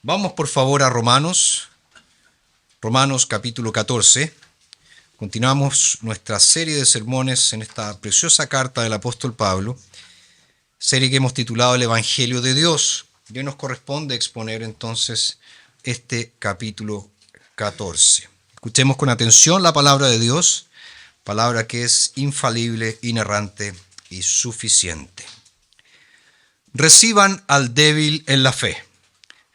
Vamos por favor a Romanos capítulo 14. Continuamos nuestra serie de sermones en esta preciosa carta del apóstol Pablo, serie que hemos titulado El Evangelio de Dios. Y hoy nos corresponde exponer entonces este capítulo 14. Escuchemos con atención la palabra de Dios, palabra que es infalible, inerrante y suficiente. Reciban al débil en la fe,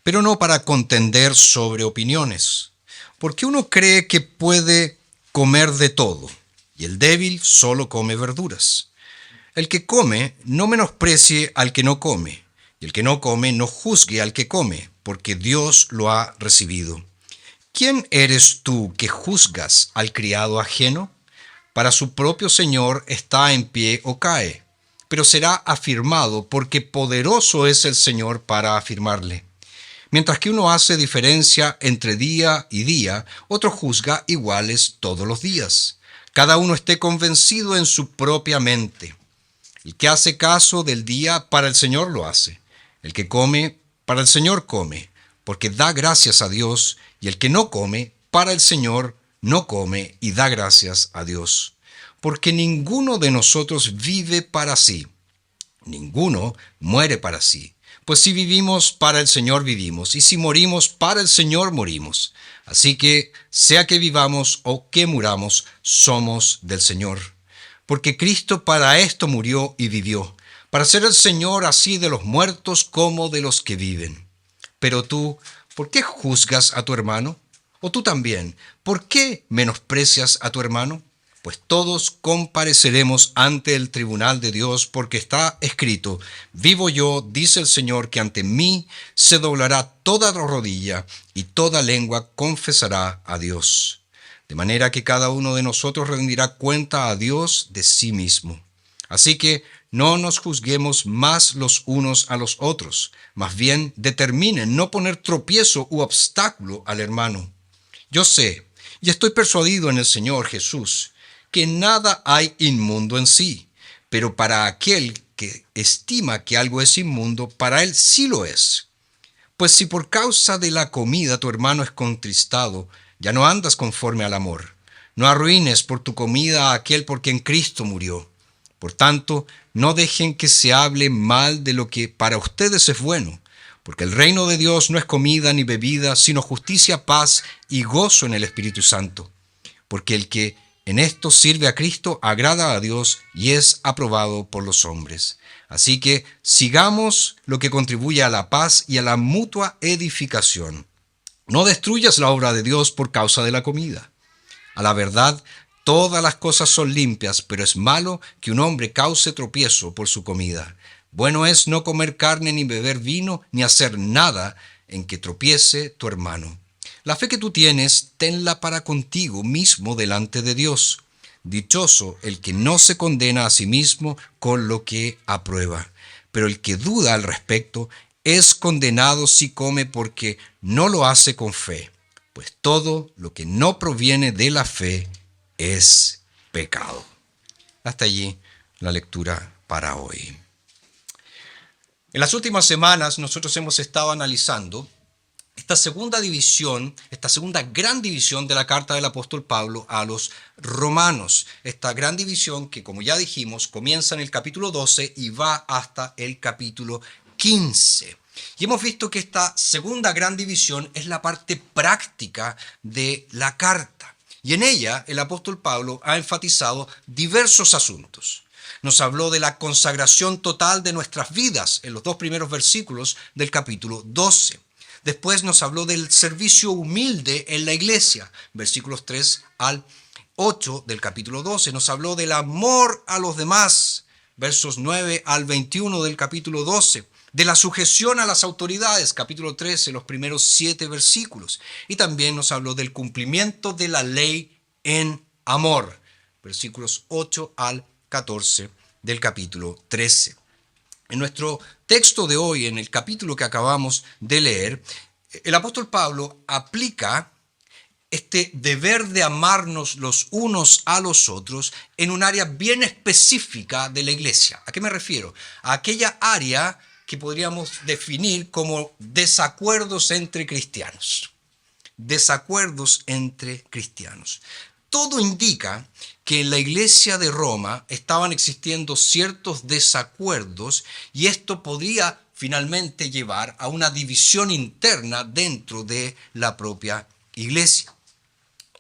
pero no para contender sobre opiniones, porque uno cree que puede comer de todo, y el débil solo come verduras. El que come no menosprecie al que no come, y el que no come no juzgue al que come, porque Dios lo ha recibido. ¿Quién eres tú que juzgas al criado ajeno? Para su propio Señor está en pie o cae, pero será afirmado, porque poderoso es el Señor para afirmarle. Mientras que uno hace diferencia entre día y día, otro juzga iguales todos los días. Cada uno esté convencido en su propia mente. El que hace caso del día, para el Señor lo hace. El que come, para el Señor come, porque da gracias a Dios, y el que no come, para el Señor no come y da gracias a Dios. Porque ninguno de nosotros vive para sí, ninguno muere para sí. Pues si vivimos, para el Señor vivimos, y si morimos, para el Señor morimos. Así que, sea que vivamos o que muramos, somos del Señor. Porque Cristo para esto murió y vivió, para ser el Señor así de los muertos como de los que viven. Pero tú, ¿por qué juzgas a tu hermano? O tú también, ¿por qué menosprecias a tu hermano? Pues todos compareceremos ante el tribunal de Dios, porque está escrito: vivo yo, dice el Señor, que ante mí se doblará toda rodilla y toda lengua confesará a Dios. De manera que cada uno de nosotros rendirá cuenta a Dios de sí mismo. Así que no nos juzguemos más los unos a los otros, más bien determinen no poner tropiezo u obstáculo al hermano. Yo sé, y estoy persuadido en el Señor Jesús, que nada hay inmundo en sí, pero para aquel que estima que algo es inmundo, para él sí lo es. Pues si por causa de la comida tu hermano es contristado, ya no andas conforme al amor. No arruines por tu comida a aquel por quien Cristo murió. Por tanto, no dejen que se hable mal de lo que para ustedes es bueno, porque el reino de Dios no es comida ni bebida, sino justicia, paz y gozo en el Espíritu Santo. Porque el que en esto sirve a Cristo agrada a Dios y es aprobado por los hombres. Así que sigamos lo que contribuye a la paz y a la mutua edificación. No destruyas la obra de Dios por causa de la comida. A la verdad, todas las cosas son limpias, pero es malo que un hombre cause tropiezo por su comida. Bueno es no comer carne, ni beber vino, ni hacer nada en que tropiece tu hermano. La fe que tú tienes, tenla para contigo mismo delante de Dios. Dichoso el que no se condena a sí mismo con lo que aprueba. Pero el que duda al respecto es condenado si come, porque no lo hace con fe. Pues todo lo que no proviene de la fe es pecado. Hasta allí la lectura para hoy. En las últimas semanas nosotros hemos estado analizando esta segunda gran división de la carta del apóstol Pablo a los romanos. Esta gran división que, como ya dijimos, comienza en el capítulo 12 y va hasta el capítulo 15. Y hemos visto que esta segunda gran división es la parte práctica de la carta. Y en ella el apóstol Pablo ha enfatizado diversos asuntos. Nos habló de la consagración total de nuestras vidas en los dos primeros versículos del capítulo 12. Después nos habló del servicio humilde en la iglesia, versículos 3 al 8 del capítulo 12. Nos habló del amor a los demás, versos 9 al 21 del capítulo 12. De la sujeción a las autoridades, capítulo 13, los primeros 7 versículos. Y también nos habló del cumplimiento de la ley en amor, versículos 8 al 14 del capítulo 13. En nuestro texto de hoy, en el capítulo que acabamos de leer, el apóstol Pablo aplica este deber de amarnos los unos a los otros en un área bien específica de la iglesia. ¿A qué me refiero? A aquella área que podríamos definir como desacuerdos entre cristianos. Desacuerdos entre cristianos. Todo indica que en la iglesia de Roma estaban existiendo ciertos desacuerdos y esto podría finalmente llevar a una división interna dentro de la propia iglesia.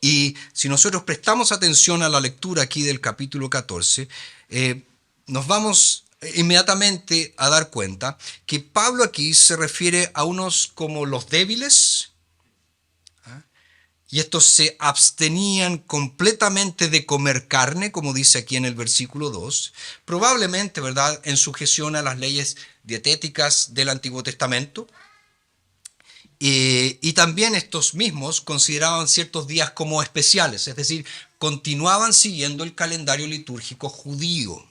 Y si nosotros prestamos atención a la lectura aquí del capítulo 14, nos vamos inmediatamente a dar cuenta que Pablo aquí se refiere a unos como los débiles, y estos se abstenían completamente de comer carne, como dice aquí en el versículo 2, probablemente, ¿verdad?, en sujeción a las leyes dietéticas del Antiguo Testamento. Y también estos mismos consideraban ciertos días como especiales, es decir, continuaban siguiendo el calendario litúrgico judío.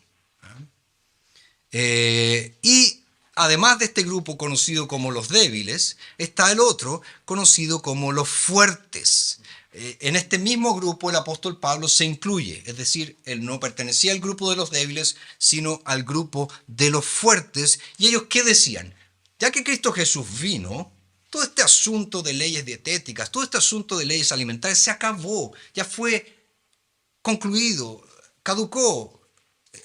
Y además de este grupo conocido como los débiles, está el otro conocido como los fuertes. En este mismo grupo el apóstol Pablo se incluye, es decir, él no pertenecía al grupo de los débiles, sino al grupo de los fuertes. ¿Y ellos qué decían? Ya que Cristo Jesús vino, todo este asunto de leyes dietéticas, todo este asunto de leyes alimentarias se acabó, ya fue concluido, caducó,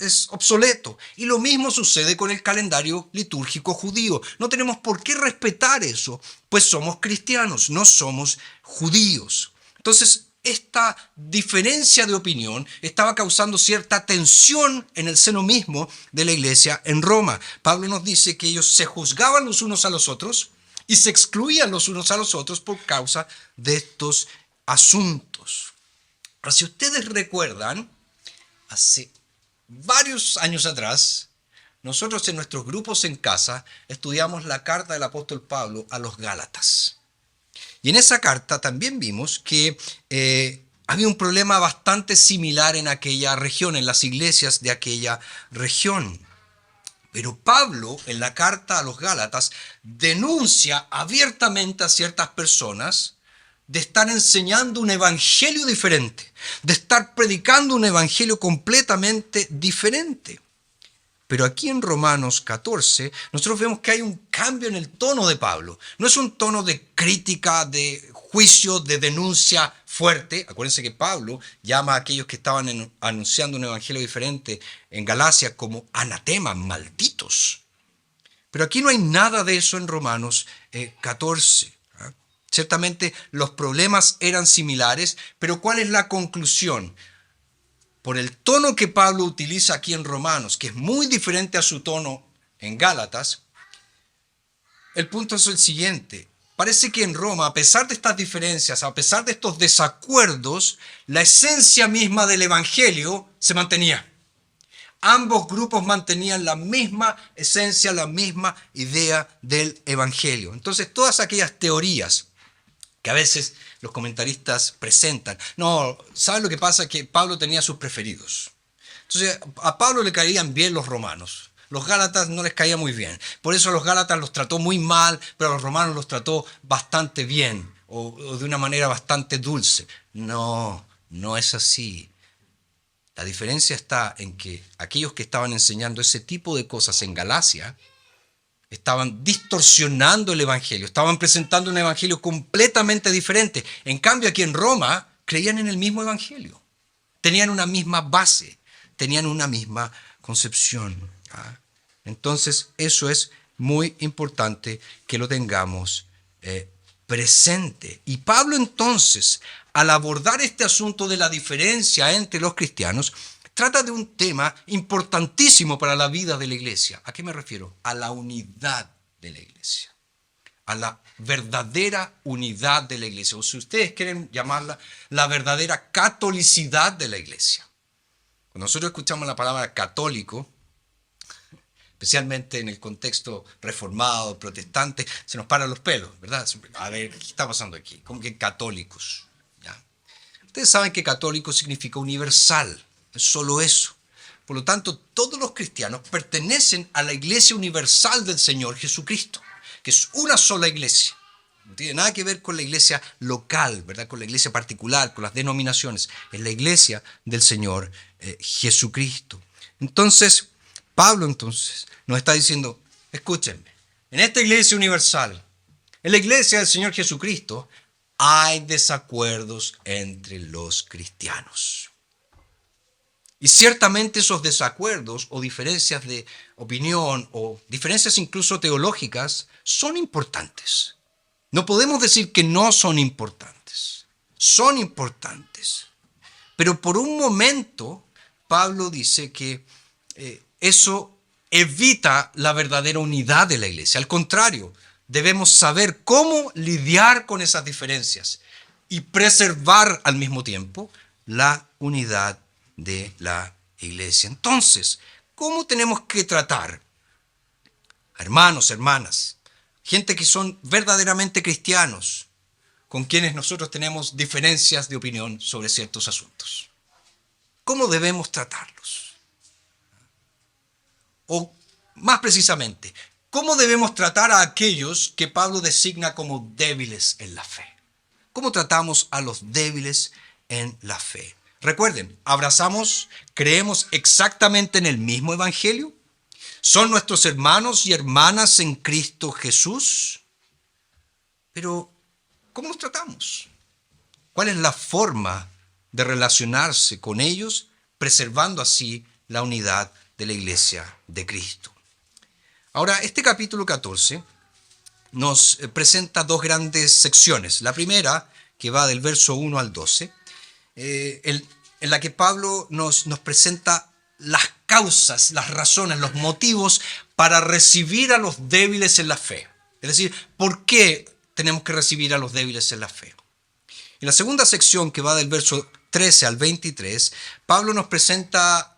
es obsoleto. Y lo mismo sucede con el calendario litúrgico judío. No tenemos por qué respetar eso, pues somos cristianos, no somos judíos. Entonces, esta diferencia de opinión estaba causando cierta tensión en el seno mismo de la iglesia en Roma. Pablo nos dice que ellos se juzgaban los unos a los otros y se excluían los unos a los otros por causa de estos asuntos. Ahora, si ustedes recuerdan, hace varios años atrás, nosotros en nuestros grupos en casa estudiamos la carta del apóstol Pablo a los Gálatas. Y en esa carta también vimos que había un problema bastante similar en aquella región, en las iglesias de aquella región. Pero Pablo, en la carta a los Gálatas, denuncia abiertamente a ciertas personas de estar enseñando un evangelio diferente, de estar predicando un evangelio completamente diferente. Pero aquí en Romanos 14, nosotros vemos que hay un cambio en el tono de Pablo. No es un tono de crítica, de juicio, de denuncia fuerte. Acuérdense que Pablo llama a aquellos que estaban anunciando un evangelio diferente en Galacia como anatemas, malditos. Pero aquí no hay nada de eso en Romanos 14. Ciertamente los problemas eran similares, pero ¿cuál es la conclusión? Por el tono que Pablo utiliza aquí en Romanos, que es muy diferente a su tono en Gálatas, el punto es el siguiente. Parece que en Roma, a pesar de estas diferencias, a pesar de estos desacuerdos, la esencia misma del evangelio se mantenía. Ambos grupos mantenían la misma esencia, la misma idea del evangelio. Entonces, todas aquellas teorías que a veces los comentaristas presentan. No, ¿saben lo que pasa? Que Pablo tenía sus preferidos. Entonces, a Pablo le caían bien los romanos. Los gálatas no les caía muy bien. Por eso a los gálatas los trató muy mal, pero a los romanos los trató bastante bien o de una manera bastante dulce. No, no es así. La diferencia está en que aquellos que estaban enseñando ese tipo de cosas en Galacia estaban distorsionando el evangelio, estaban presentando un evangelio completamente diferente. En cambio, aquí en Roma creían en el mismo evangelio, tenían una misma base, tenían una misma concepción. Entonces, eso es muy importante que lo tengamos presente. Y Pablo, entonces, al abordar este asunto de la diferencia entre los cristianos, trata de un tema importantísimo para la vida de la iglesia. ¿A qué me refiero? A la unidad de la iglesia. A la verdadera unidad de la iglesia. O si ustedes quieren llamarla, la verdadera catolicidad de la iglesia. Cuando nosotros escuchamos la palabra católico, especialmente en el contexto reformado, protestante, se nos paran los pelos, ¿verdad? A ver, ¿qué está pasando aquí? ¿Cómo que católicos? ¿Ya? Ustedes saben que católico significa universal. Es solo eso. Por lo tanto, todos los cristianos pertenecen a la iglesia universal del Señor Jesucristo, que es una sola iglesia. No tiene nada que ver con la iglesia local, ¿verdad? Con la iglesia particular, con las denominaciones. Es la iglesia del Señor Jesucristo. Entonces, Pablo nos está diciendo, escúchenme, en esta iglesia universal, en la iglesia del Señor Jesucristo, hay desacuerdos entre los cristianos. Y ciertamente esos desacuerdos o diferencias de opinión o diferencias incluso teológicas son importantes. No podemos decir que no son importantes. Son importantes. Pero por un momento, Pablo dice que eso evita la verdadera unidad de la iglesia. Al contrario, debemos saber cómo lidiar con esas diferencias y preservar al mismo tiempo la unidad de la iglesia. Entonces, ¿cómo tenemos que tratar a hermanos, hermanas, gente que son verdaderamente cristianos, con quienes nosotros tenemos diferencias de opinión sobre ciertos asuntos? ¿Cómo debemos tratarlos? O más precisamente, ¿cómo debemos tratar a aquellos que Pablo designa como débiles en la fe? ¿Cómo tratamos a los débiles en la fe? Recuerden, creemos exactamente en el mismo evangelio. ¿Son nuestros hermanos y hermanas en Cristo Jesús? Pero, ¿cómo los tratamos? ¿Cuál es la forma de relacionarse con ellos, preservando así la unidad de la iglesia de Cristo? Ahora, este capítulo 14 nos presenta dos grandes secciones. La primera, que va del verso 1 al 12, en la que Pablo nos presenta las causas, las razones, los motivos para recibir a los débiles en la fe. Es decir, ¿por qué tenemos que recibir a los débiles en la fe? En la segunda sección, que va del verso 13 al 23, Pablo nos presenta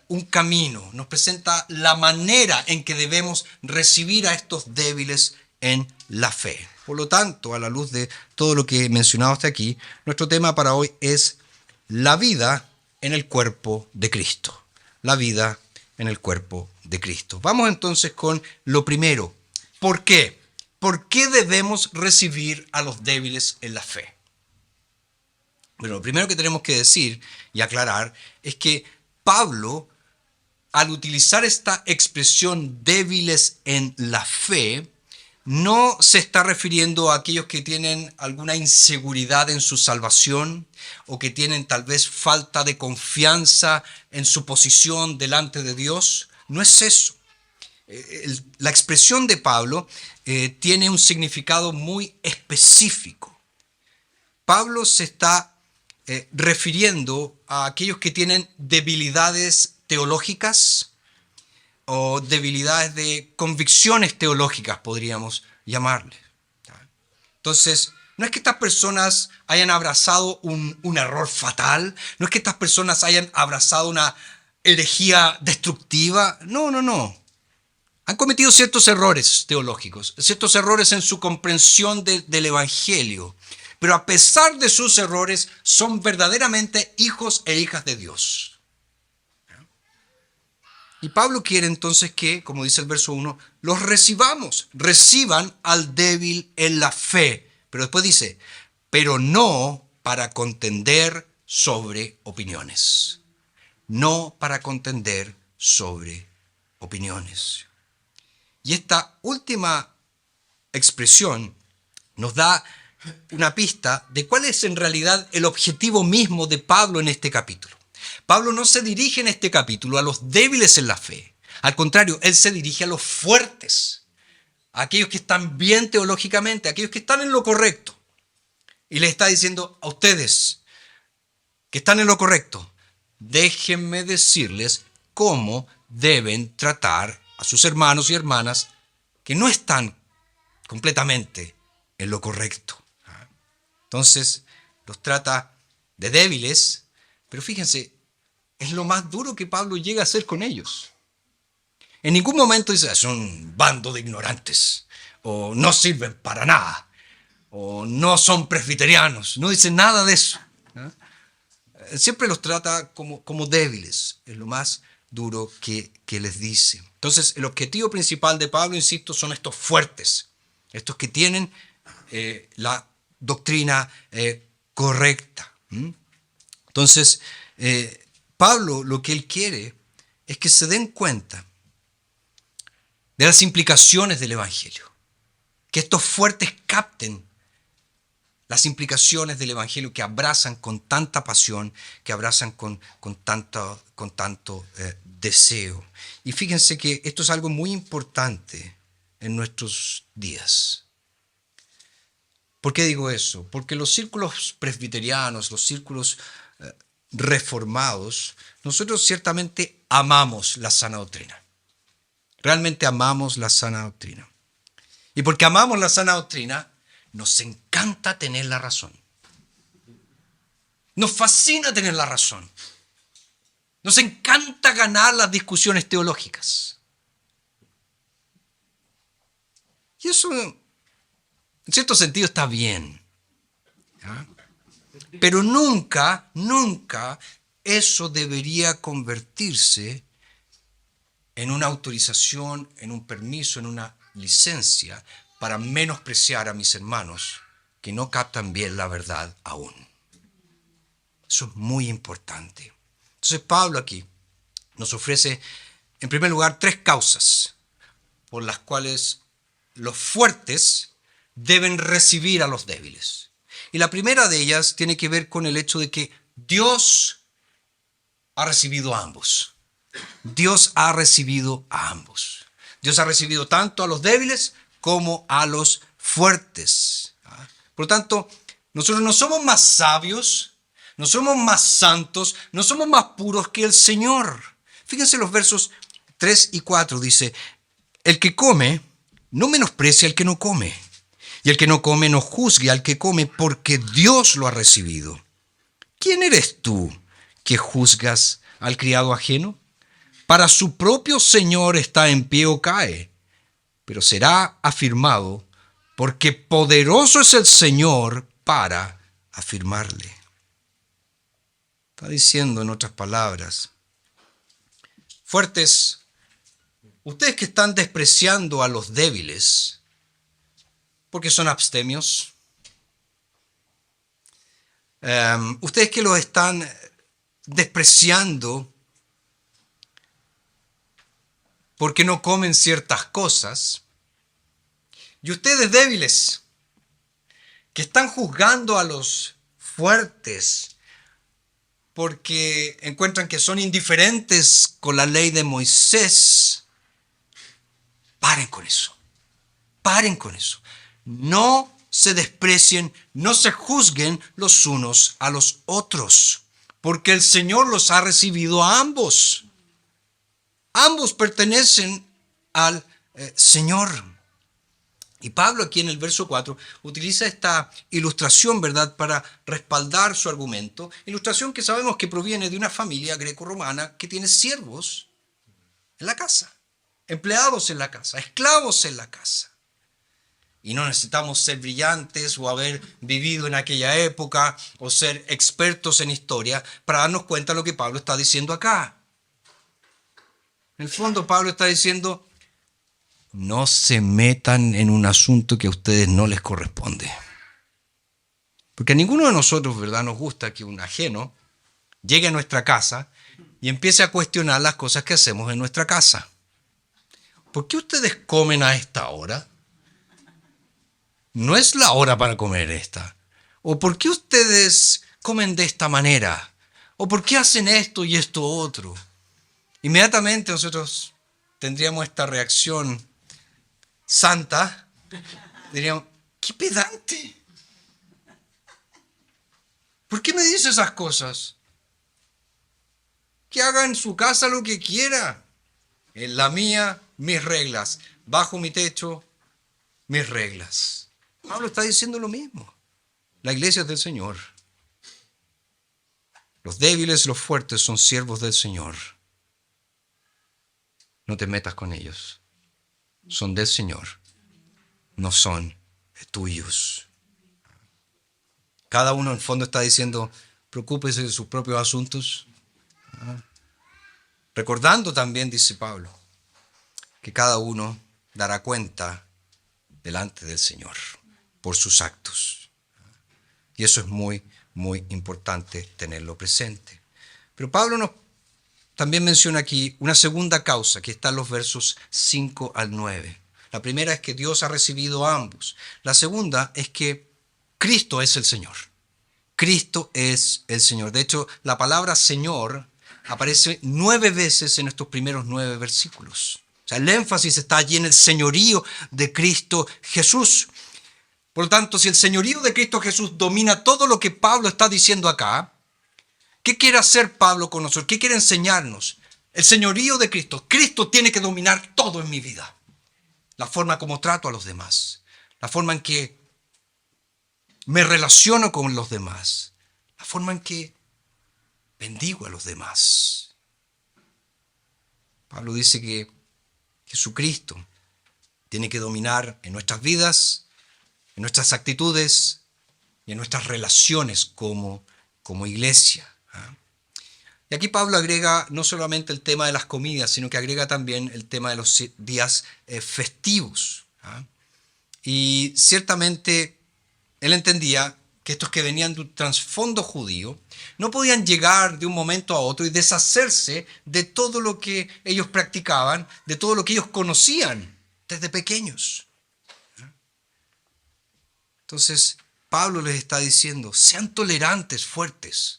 un camino, nos presenta la manera en que debemos recibir a estos débiles en la fe. Por lo tanto, a la luz de todo lo que he mencionado hasta aquí, nuestro tema para hoy es la vida en el cuerpo de Cristo. La vida en el cuerpo de Cristo. Vamos entonces con lo primero. ¿Por qué? ¿Por qué debemos recibir a los débiles en la fe? Bueno, lo primero que tenemos que decir y aclarar es que Pablo, al utilizar esta expresión débiles en la fe, no se está refiriendo a aquellos que tienen alguna inseguridad en su salvación o que tienen tal vez falta de confianza en su posición delante de Dios. No es eso. La expresión de Pablo tiene un significado muy específico. Pablo se está refiriendo a aquellos que tienen debilidades teológicas o debilidades de convicciones teológicas, podríamos llamarle. Entonces, no es que estas personas hayan abrazado un error fatal, no es que estas personas hayan abrazado una herejía destructiva, no. Han cometido ciertos errores teológicos, ciertos errores en su comprensión del Evangelio, pero a pesar de sus errores, son verdaderamente hijos e hijas de Dios. Y Pablo quiere entonces que, como dice el verso 1, los reciban al débil en la fe. Pero después dice, pero no para contender sobre opiniones. No para contender sobre opiniones. Y esta última expresión nos da una pista de cuál es en realidad el objetivo mismo de Pablo en este capítulo. Pablo no se dirige en este capítulo a los débiles en la fe. Al contrario, él se dirige a los fuertes, a aquellos que están bien teológicamente, a aquellos que están en lo correcto. Y le está diciendo a ustedes que están en lo correcto, déjenme decirles cómo deben tratar a sus hermanos y hermanas que no están completamente en lo correcto. Entonces, los trata de débiles, pero fíjense, es lo más duro que Pablo llega a hacer con ellos. En ningún momento dice, son un bando de ignorantes, o no sirven para nada, o no son presbiterianos. No dice nada de eso. Siempre los trata como débiles, es lo más duro que les dice. Entonces, el objetivo principal de Pablo, insisto, son estos fuertes, estos que tienen la doctrina correcta. Entonces, Pablo lo que él quiere es que se den cuenta de las implicaciones del Evangelio. Que estos fuertes capten las implicaciones del Evangelio que abrazan con tanta pasión, que abrazan con tanto deseo. Y fíjense que esto es algo muy importante en nuestros días. ¿Por qué digo eso? Porque los círculos presbiterianos, los círculos reformados, nosotros ciertamente amamos la sana doctrina. Realmente amamos la sana doctrina. Y porque amamos la sana doctrina, nos encanta tener la razón. Nos fascina tener la razón. Nos encanta ganar las discusiones teológicas. Y eso, en cierto sentido, está bien. ¿Ya? Pero nunca eso debería convertirse en una autorización, en un permiso, en una licencia para menospreciar a mis hermanos que no captan bien la verdad aún. Eso es muy importante. Entonces Pablo aquí nos ofrece, en primer lugar, 3 causas por las cuales los fuertes deben recibir a los débiles. Y la primera de ellas tiene que ver con el hecho de que Dios ha recibido a ambos. Dios ha recibido a ambos. Dios ha recibido tanto a los débiles como a los fuertes. Por lo tanto, nosotros no somos más sabios, no somos más santos, no somos más puros que el Señor. Fíjense los versos 3 y 4, dice, el que come no menosprecia al que no come, y el que no come no juzgue al que come, porque Dios lo ha recibido. ¿Quién eres tú que juzgas al criado ajeno? Para su propio Señor está en pie o cae, pero será afirmado, porque poderoso es el Señor para afirmarle. Está diciendo en otras palabras, fuertes, ustedes que están despreciando a los débiles, porque son abstemios, ustedes que los están despreciando porque no comen ciertas cosas, y ustedes débiles, que están juzgando a los fuertes porque encuentran que son indiferentes con la ley de Moisés, paren con eso, paren con eso. No se desprecien, no se juzguen los unos a los otros, porque el Señor los ha recibido a ambos. Ambos pertenecen al Señor. Y Pablo aquí en el verso 4 utiliza esta ilustración, ¿verdad?, para respaldar su argumento. Ilustración que sabemos que proviene de una familia greco-romana que tiene siervos en la casa, empleados en la casa, esclavos en la casa. Y no necesitamos ser brillantes o haber vivido en aquella época o ser expertos en historia para darnos cuenta de lo que Pablo está diciendo acá. En el fondo, Pablo está diciendo, no se metan en un asunto que a ustedes no les corresponde. Porque a ninguno de nosotros, ¿verdad?, nos gusta que un ajeno llegue a nuestra casa y empiece a cuestionar las cosas que hacemos en nuestra casa. ¿Por qué ustedes comen a esta hora? No es la hora para comer esta. ¿O por qué ustedes comen de esta manera? ¿O por qué hacen esto y esto otro? Inmediatamente nosotros tendríamos esta reacción santa. Diríamos, ¡qué pedante! ¿Por qué me dice esas cosas? Que haga en su casa lo que quiera. En la mía, mis reglas. Bajo mi techo, mis reglas. Pablo está diciendo lo mismo. La iglesia es del Señor. Los débiles y los fuertes son siervos del Señor. No te metas con ellos. Son del Señor. No son tuyos. Cada uno en el fondo está diciendo, preocúpese de sus propios asuntos. Recordando también, dice Pablo, que cada uno dará cuenta delante del Señor por sus actos. Y eso es muy, muy importante tenerlo presente. Pero Pablo nos también menciona aquí una segunda causa que está en los versos 5 al 9. La primera es que Dios ha recibido a ambos. La segunda es que Cristo es el Señor. Cristo es el Señor. De hecho, la palabra Señor aparece 9 veces en estos primeros 9 versículos. O sea, el énfasis está allí en el señorío de Cristo Jesús. Por lo tanto, si el señorío de Cristo Jesús domina todo lo que Pablo está diciendo acá, ¿qué quiere hacer Pablo con nosotros? ¿Qué quiere enseñarnos? El señorío de Cristo. Cristo tiene que dominar todo en mi vida. La forma como trato a los demás. La forma en que me relaciono con los demás. La forma en que bendigo a los demás. Pablo dice que Jesucristo tiene que dominar en nuestras vidas, en nuestras actitudes y en nuestras relaciones como iglesia. Y aquí Pablo agrega no solamente el tema de las comidas, sino que agrega también el tema de los días festivos. Y ciertamente él entendía que estos que venían de un trasfondo judío no podían llegar de un momento a otro y deshacerse de todo lo que ellos practicaban, de todo lo que ellos conocían desde pequeños. Entonces, Pablo les está diciendo, sean tolerantes, fuertes,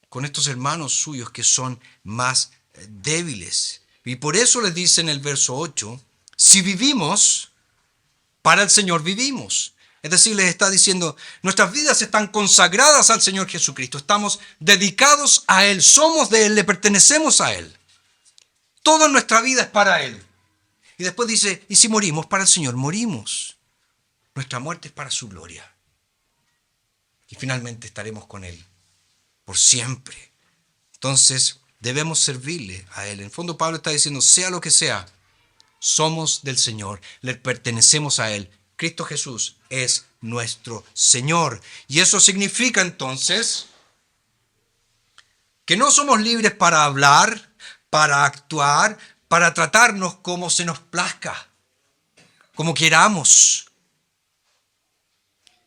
con estos hermanos suyos que son más débiles. Y por eso les dice en el verso 8, si vivimos, para el Señor vivimos. Es decir, les está diciendo, nuestras vidas están consagradas al Señor Jesucristo. Estamos dedicados a Él, somos de Él, le pertenecemos a Él. Toda nuestra vida es para Él. Y después dice, y si morimos, para el Señor morimos. Nuestra muerte es para su gloria. Y finalmente estaremos con Él por siempre. Entonces, debemos servirle a Él. En el fondo, Pablo está diciendo, sea lo que sea, somos del Señor, le pertenecemos a Él. Cristo Jesús es nuestro Señor. Y eso significa entonces que no somos libres para hablar, para actuar, para tratarnos como se nos plazca, como queramos.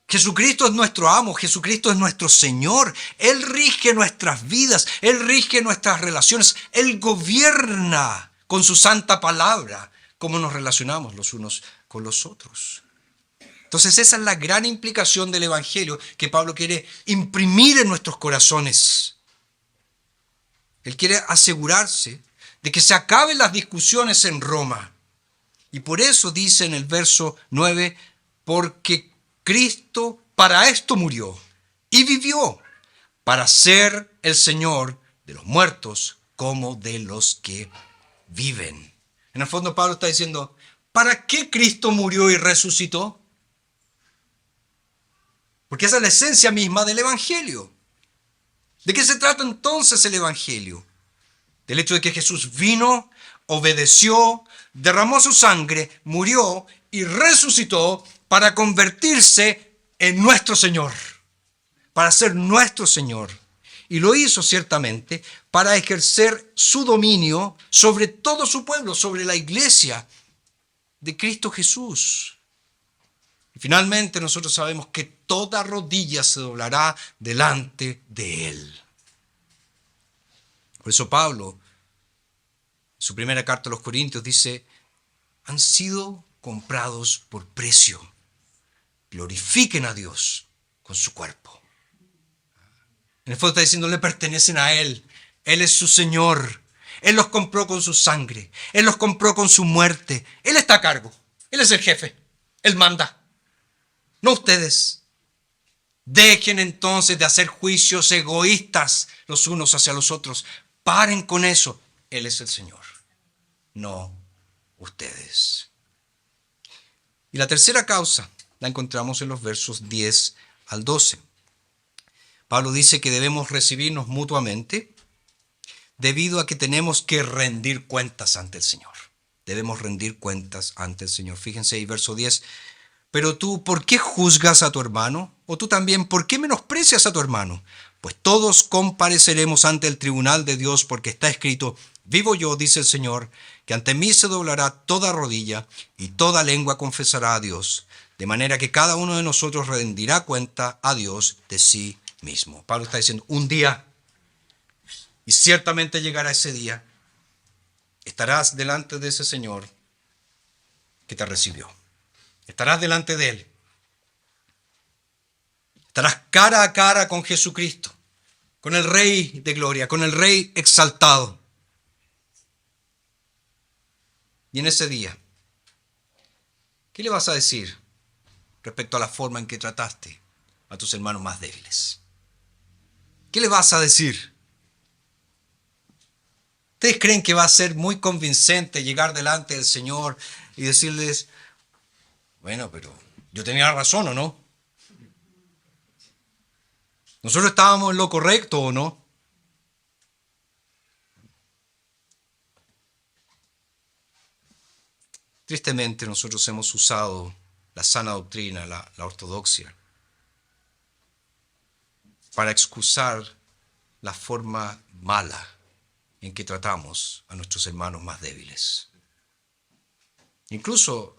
Jesucristo es nuestro amo, Jesucristo es nuestro Señor. Él rige nuestras vidas, Él rige nuestras relaciones, Él gobierna con su santa palabra cómo nos relacionamos los unos con los otros. Entonces esa es la gran implicación del Evangelio que Pablo quiere imprimir en nuestros corazones. Él quiere asegurarse de que se acaben las discusiones en Roma. Y por eso dice en el verso 9, porque Cristo para esto murió y vivió, para ser el Señor de los muertos como de los que viven. En el fondo Pablo está diciendo, ¿para qué Cristo murió y resucitó? Porque esa es la esencia misma del Evangelio. ¿De qué se trata entonces el Evangelio? Del hecho de que Jesús vino, obedeció, derramó su sangre, murió y resucitó para convertirse en nuestro Señor, para ser nuestro Señor. Y lo hizo ciertamente para ejercer su dominio sobre todo su pueblo, sobre la iglesia de Cristo Jesús. Y finalmente nosotros sabemos que toda rodilla se doblará delante de Él. Por eso Pablo, en su primera carta a los Corintios, dice, han sido comprados por precio. Glorifiquen a Dios con su cuerpo. En el fondo está diciendo, le pertenecen a Él. Él es su Señor. Él los compró con su sangre. Él los compró con su muerte. Él está a cargo. Él es el jefe. Él manda. No ustedes. Dejen entonces de hacer juicios egoístas los unos hacia los otros. Paren con eso. Él es el Señor. No ustedes. Y la tercera causa la encontramos en los versos 10 al 12. Pablo dice que debemos recibirnos mutuamente debido a que tenemos que rendir cuentas ante el Señor. Debemos rendir cuentas ante el Señor. Fíjense ahí, verso 10. Pero tú, ¿por qué juzgas a tu hermano? O tú también, ¿por qué menosprecias a tu hermano? Pues todos compareceremos ante el tribunal de Dios, porque está escrito, vivo yo, dice el Señor, que ante mí se doblará toda rodilla y toda lengua confesará a Dios, de manera que cada uno de nosotros rendirá cuenta a Dios de sí mismo. Pablo está diciendo, un día Y ciertamente llegará ese día. Estarás delante de ese Señor que te recibió. Estarás delante de Él. Estarás cara a cara con Jesucristo, con el Rey de gloria, con el Rey exaltado. Y en ese día, ¿qué le vas a decir respecto a la forma en que trataste a tus hermanos más débiles? ¿Qué le vas a decir? ¿Ustedes creen que va a ser muy convincente llegar delante del Señor y decirles, bueno, pero yo tenía razón o no? ¿Nosotros estábamos en lo correcto o no? Tristemente nosotros hemos usado la sana doctrina, la ortodoxia, para excusar la forma mala en que tratamos a nuestros hermanos más débiles. Incluso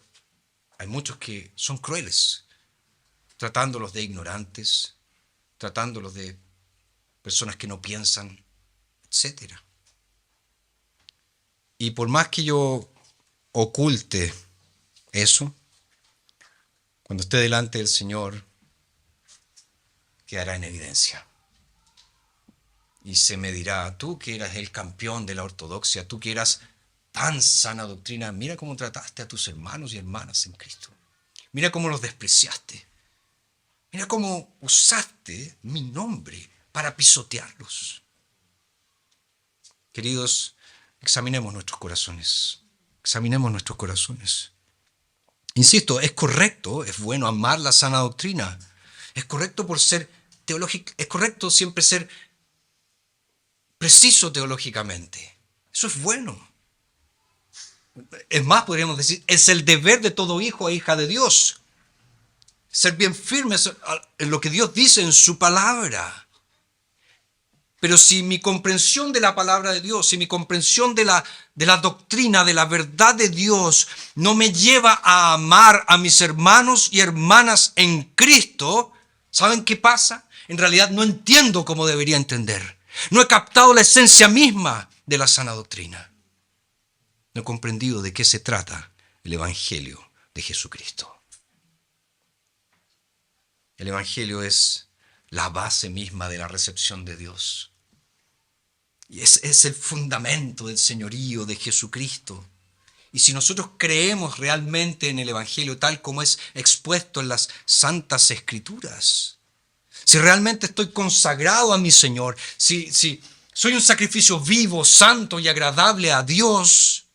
hay muchos que son crueles, tratándolos de ignorantes, tratándolos de personas que no piensan, etc. Y por más que yo oculte eso, cuando esté delante del Señor, quedará en evidencia. Y se me dirá, tú que eras el campeón de la ortodoxia, tú que eras tan sana doctrina, mira cómo trataste a tus hermanos y hermanas en Cristo. Mira cómo los despreciaste. Mira cómo usaste mi nombre para pisotearlos. Queridos, examinemos nuestros corazones. Examinemos nuestros corazones. Insisto, es correcto, es bueno amar la sana doctrina. Es correcto por ser teológico, es correcto siempre ser preciso teológicamente. Eso es bueno. Es más, podríamos decir, es el deber de todo hijo e hija de Dios. Ser bien firmes en lo que Dios dice en su palabra. Pero si mi comprensión de la palabra de Dios, si mi comprensión de la doctrina, de la verdad de Dios, no me lleva a amar a mis hermanos y hermanas en Cristo, ¿saben qué pasa? En realidad no entiendo como debería entender. No he captado la esencia misma de la sana doctrina. No he comprendido de qué se trata el Evangelio de Jesucristo. El Evangelio es la base misma de la recepción de Dios. Y es el fundamento del señorío de Jesucristo. Y si nosotros creemos realmente en el Evangelio tal como es expuesto en las Santas Escrituras, si realmente estoy consagrado a mi Señor, si soy un sacrificio vivo, santo y agradable a Dios,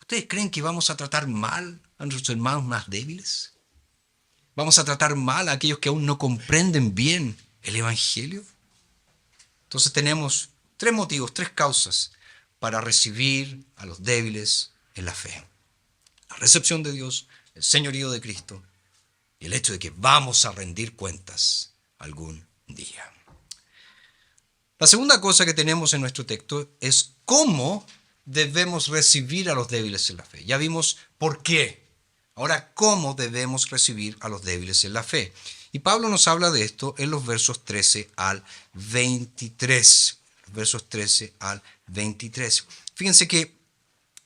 ¿ustedes creen que vamos a tratar mal a nuestros hermanos más débiles? ¿Vamos a tratar mal a aquellos que aún no comprenden bien el Evangelio? Entonces tenemos 3 motivos, 3 causas para recibir a los débiles en la fe. La recepción de Dios, el señorío de Cristo y el hecho de que vamos a rendir cuentas algún día. La segunda cosa que tenemos en nuestro texto es cómo debemos recibir a los débiles en la fe. Ya vimos por qué. Ahora, ¿cómo debemos recibir a los débiles en la fe? Y Pablo nos habla de esto en los versos 13 al 23. Versos 13 al 23. Fíjense que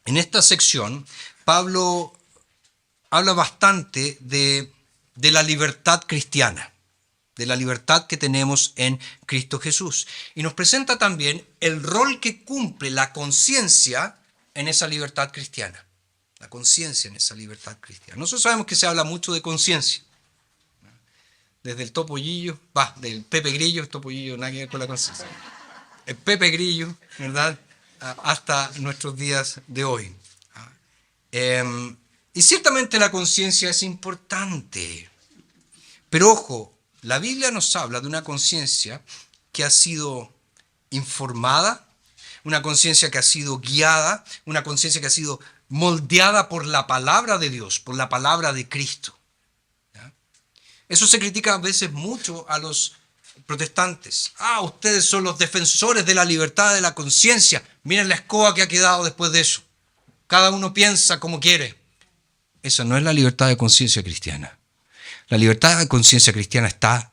en esta sección Pablo habla bastante de la libertad cristiana, de la libertad que tenemos en Cristo Jesús. Y nos presenta también el rol que cumple la conciencia en esa libertad cristiana. La conciencia en esa libertad cristiana. Nosotros sabemos que se habla mucho de conciencia. Desde el Topollillo, del Pepe Grillo, el Topollillo nada que ver con la conciencia. El Pepe Grillo, ¿verdad? Hasta nuestros días de hoy. Y ciertamente la conciencia es importante. Pero ojo, la Biblia nos habla de una conciencia que ha sido informada, una conciencia que ha sido guiada, una conciencia que ha sido moldeada por la palabra de Dios, por la palabra de Cristo. ¿Ya? Eso se critica a veces mucho a los protestantes. Ustedes son los defensores de la libertad de la conciencia. Miren la escoba que ha quedado después de eso. Cada uno piensa como quiere. Esa no es la libertad de conciencia cristiana. La libertad de conciencia cristiana está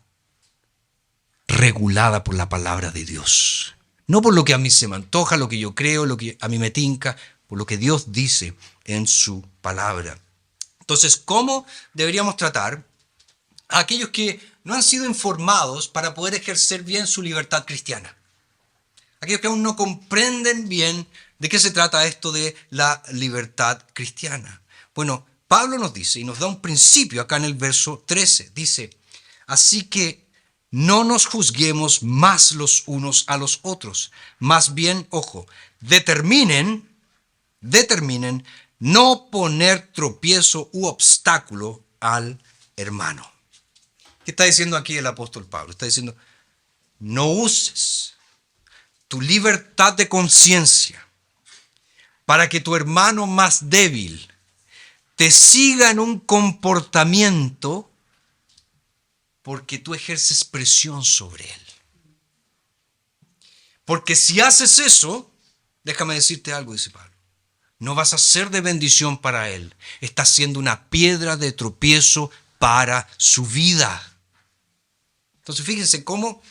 regulada por la palabra de Dios. No por lo que a mí se me antoja, lo que yo creo, lo que a mí me tinca, por lo que Dios dice en su palabra. Entonces, ¿cómo deberíamos tratar a aquellos que no han sido informados para poder ejercer bien su libertad cristiana? Aquellos que aún no comprenden bien de qué se trata esto de la libertad cristiana. Bueno, Pablo nos dice y nos da un principio acá en el verso 13. Dice, así que no nos juzguemos más los unos a los otros. Más bien, ojo, determinen no poner tropiezo u obstáculo al hermano. ¿Qué está diciendo aquí el apóstol Pablo? Está diciendo, no uses tu libertad de conciencia para que tu hermano más débil te siga en un comportamiento porque tú ejerces presión sobre él. Porque si haces eso, déjame decirte algo, dice Pablo, no vas a ser de bendición para él. Estás siendo una piedra de tropiezo para su vida. Entonces fíjense cómo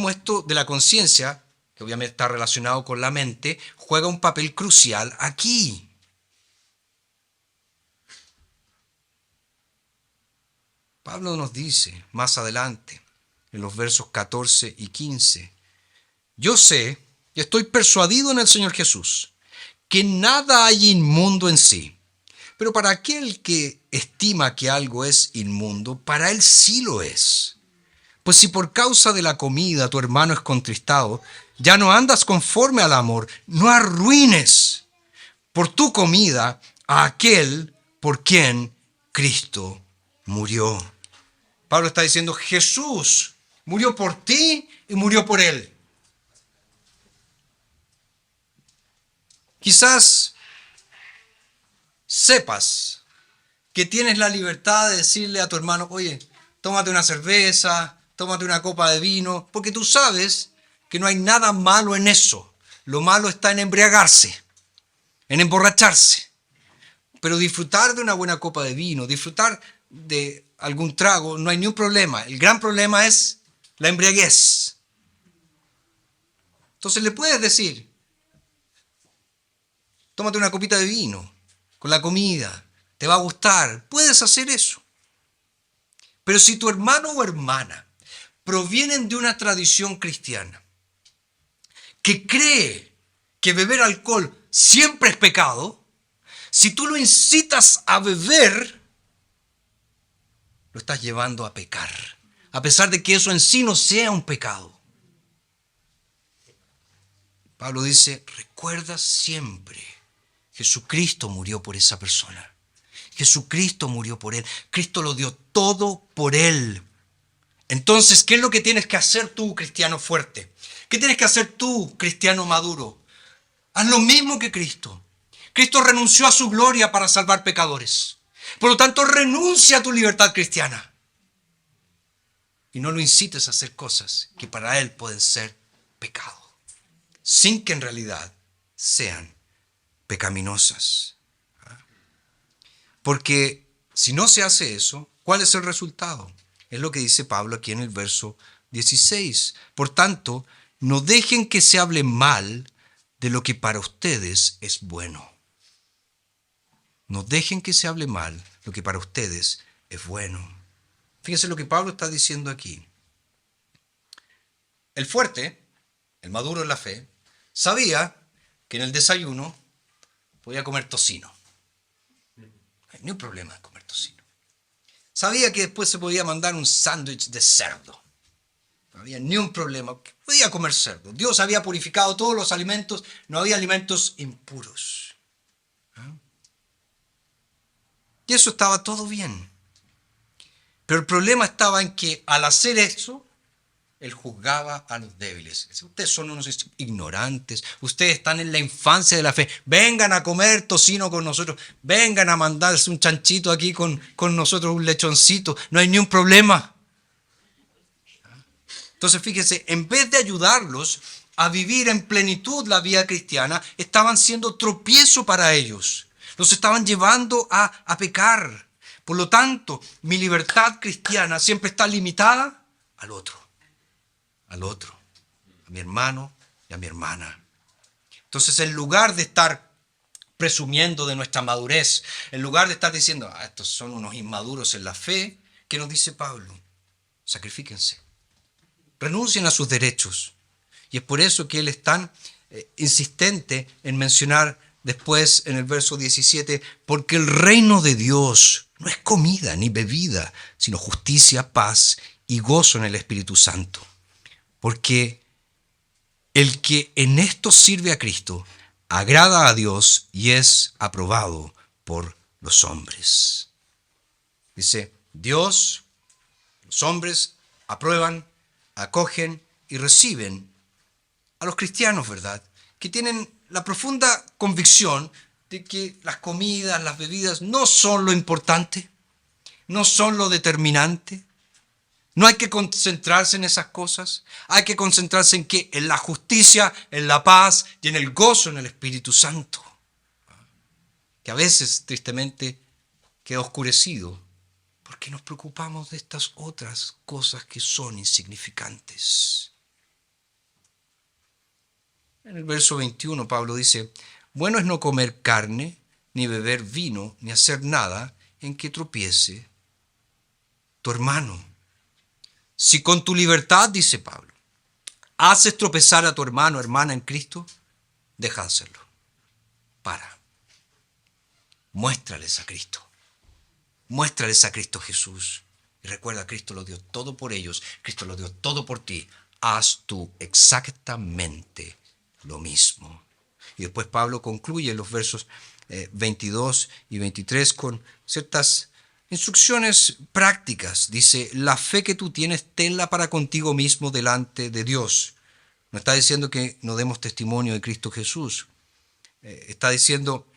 esto de la conciencia, que obviamente está relacionado con la mente, juega un papel crucial aquí. Pablo nos dice más adelante, en los versos 14 y 15, yo sé y estoy persuadido en el Señor Jesús, que nada hay inmundo en sí, pero para aquel que estima que algo es inmundo, para él sí lo es. Pues si por causa de la comida tu hermano es contristado, ya no andas conforme al amor, no arruines por tu comida a aquel por quien Cristo murió. Pablo está diciendo, Jesús murió por ti y murió por él. Quizás sepas que tienes la libertad de decirle a tu hermano, oye, tómate una cerveza, tómate una copa de vino, porque tú sabes que no hay nada malo en eso. Lo malo está en embriagarse, en emborracharse. Pero disfrutar de una buena copa de vino, disfrutar de algún trago, no hay ni un problema. El gran problema es la embriaguez. Entonces le puedes decir, tómate una copita de vino con la comida, te va a gustar, puedes hacer eso. Pero si tu hermano o hermana provienen de una tradición cristiana que cree que beber alcohol siempre es pecado, si tú lo incitas a beber, lo estás llevando a pecar, a pesar de que eso en sí no sea un pecado. Pablo dice, recuerda siempre, Jesucristo murió por esa persona. Jesucristo murió por él. Cristo lo dio todo por él. Entonces, ¿qué es lo que tienes que hacer tú, cristiano fuerte? ¿Qué tienes que hacer tú, cristiano maduro? Haz lo mismo que Cristo. Cristo renunció a su gloria para salvar pecadores. Por lo tanto, renuncia a tu libertad cristiana. Y no lo incites a hacer cosas que para él pueden ser pecado, sin que en realidad sean pecaminosas. Porque si no se hace eso, ¿cuál es el resultado? Es lo que dice Pablo aquí en el verso 16. Por tanto, no dejen que se hable mal de lo que para ustedes es bueno. No dejen que se hable mal lo que para ustedes es bueno. Fíjense lo que Pablo está diciendo aquí. El fuerte, el maduro en la fe, sabía que en el desayuno podía comer tocino. No hay ni un problema en comer tocino. Sabía que después se podía mandar un sándwich de cerdo. No había ni un problema. Podía comer cerdo. Dios había purificado todos los alimentos. No había alimentos impuros. Y eso estaba todo bien. Pero el problema estaba en que al hacer eso, él juzgaba a los débiles. Ustedes son unos ignorantes. Ustedes están en la infancia de la fe. Vengan a comer tocino con nosotros. Vengan a mandarse un chanchito aquí con nosotros, un lechoncito. No hay ni un problema. Entonces, fíjense, en vez de ayudarlos a vivir en plenitud la vida cristiana, estaban siendo tropiezo para ellos. Los estaban llevando a pecar. Por lo tanto, mi libertad cristiana siempre está limitada al otro, a mi hermano y a mi hermana. Entonces, en lugar de estar presumiendo de nuestra madurez, en lugar de estar diciendo, estos son unos inmaduros en la fe, ¿qué nos dice Pablo? Sacrifíquense, renuncien a sus derechos. Y es por eso que él es tan insistente en mencionar después en el verso 17, porque el reino de Dios no es comida ni bebida, sino justicia, paz y gozo en el Espíritu Santo. Porque el que en esto sirve a Cristo agrada a Dios y es aprobado por los hombres. Dice, Dios, los hombres aprueban, acogen y reciben a los cristianos, ¿verdad? Que tienen la profunda convicción de que las comidas, las bebidas no son lo importante, no son lo determinante. No hay que concentrarse en esas cosas. Hay que concentrarse en qué? En la justicia, en la paz y en el gozo en el Espíritu Santo. Que a veces, tristemente, queda oscurecido porque nos preocupamos de estas otras cosas que son insignificantes. En el verso 21 Pablo dice, bueno es no comer carne, ni beber vino, ni hacer nada en que tropiece tu hermano. Si con tu libertad, dice Pablo, haces tropezar a tu hermano o hermana en Cristo, deja de hacerlo. Para. Muéstrales a Cristo. Muéstrales a Cristo Jesús. Y recuerda, Cristo lo dio todo por ellos. Cristo lo dio todo por ti. Haz tú exactamente lo mismo. Y después Pablo concluye los versos 22 y 23 con ciertas instrucciones prácticas. Dice, la fe que tú tienes, tenla para contigo mismo delante de Dios. No está diciendo que no demos testimonio de Cristo Jesús. Está diciendo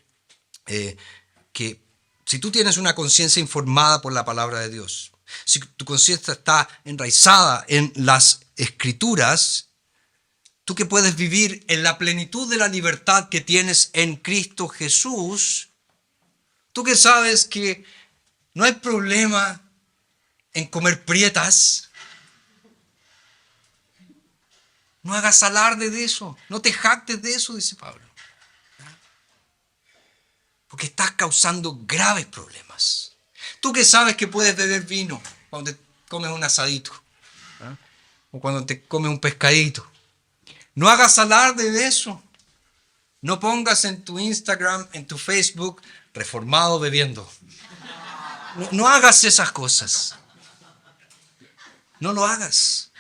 que si tú tienes una conciencia informada por la palabra de Dios, si tu conciencia está enraizada en las Escrituras, tú que puedes vivir en la plenitud de la libertad que tienes en Cristo Jesús, tú que sabes que no hay problema en comer prietas, no hagas alarde de eso, no te jactes de eso, dice Pablo. Porque estás causando graves problemas. Tú que sabes que puedes beber vino cuando te comes un asadito, ¿eh? O cuando te comes un pescadito. No hagas alarde de eso. No pongas en tu Instagram, en tu Facebook, reformado bebiendo. No hagas esas cosas. No lo hagas.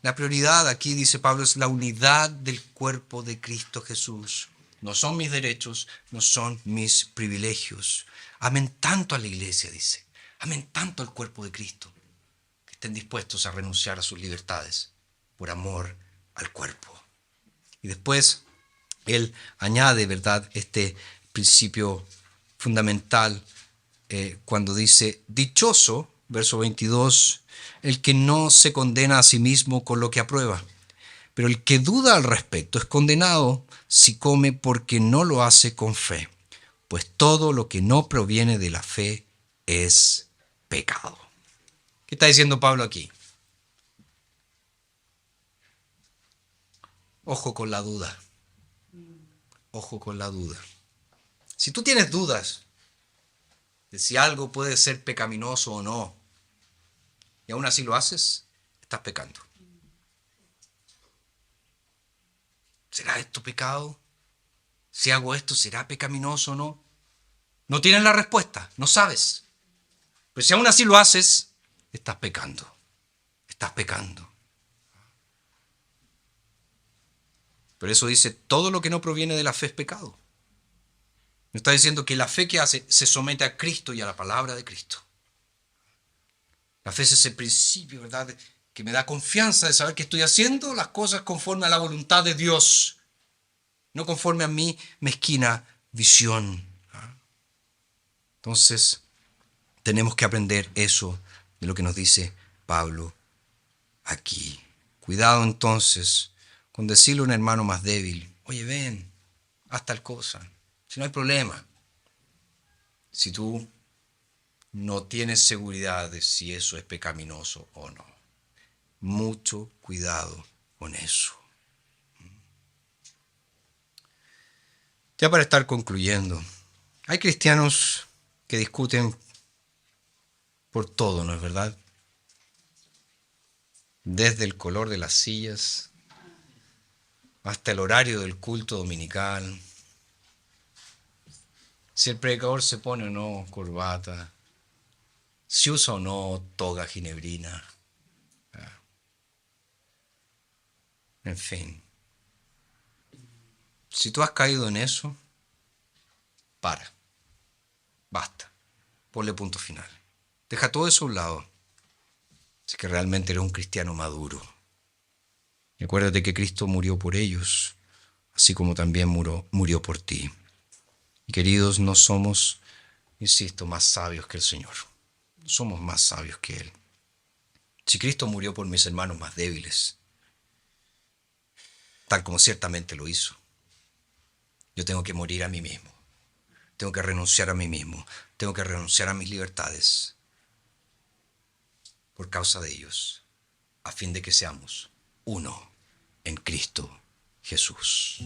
La prioridad aquí, dice Pablo, es la unidad del cuerpo de Cristo Jesús. No son mis derechos, no son mis privilegios. Amen tanto a la iglesia, dice. Amen tanto al cuerpo de Cristo, que estén dispuestos a renunciar a sus libertades por amor al cuerpo. Y después él añade, ¿verdad?, este principio fundamental cuando dice, dichoso, verso 22, el que no se condena a sí mismo con lo que aprueba. Pero el que duda al respecto es condenado si come porque no lo hace con fe, pues todo lo que no proviene de la fe es pecado. ¿Qué está diciendo Pablo aquí? Ojo con la duda. Ojo con la duda. Si tú tienes dudas de si algo puede ser pecaminoso o no, y aún así lo haces, estás pecando. ¿Será esto pecado? Si hago esto, ¿será pecaminoso o no? No tienes la respuesta, no sabes. Pero si aún así lo haces, estás pecando. Estás pecando. Pero eso dice, todo lo que no proviene de la fe es pecado. No está diciendo que la fe que hace se somete a Cristo y a la palabra de Cristo. La fe es ese principio, ¿verdad?, que me da confianza de saber que estoy haciendo las cosas conforme a la voluntad de Dios, no conforme a mi mezquina visión. Entonces, tenemos que aprender eso de lo que nos dice Pablo aquí. Cuidado entonces con decirle a un hermano más débil, oye, ven, haz tal cosa, si no hay problema. Si tú no tienes seguridad de si eso es pecaminoso o no. Mucho cuidado con eso. Ya para estar concluyendo, hay cristianos que discuten por todo, ¿no es verdad? Desde el color de las sillas hasta el horario del culto dominical, si el predicador se pone o no corbata, si usa o no toga ginebrina, en fin. Si tú has caído en eso, para, basta, ponle punto final. Deja todo eso a un lado, si que realmente eres un cristiano maduro. Y acuérdate que Cristo murió por ellos, así como también murió por ti. Y queridos, no somos, insisto, más sabios que el Señor. Somos más sabios que Él. Si Cristo murió por mis hermanos más débiles, tal como ciertamente lo hizo, yo tengo que morir a mí mismo. Tengo que renunciar a mí mismo. Tengo que renunciar a mis libertades por causa de ellos, a fin de que seamos uno en Cristo Jesús.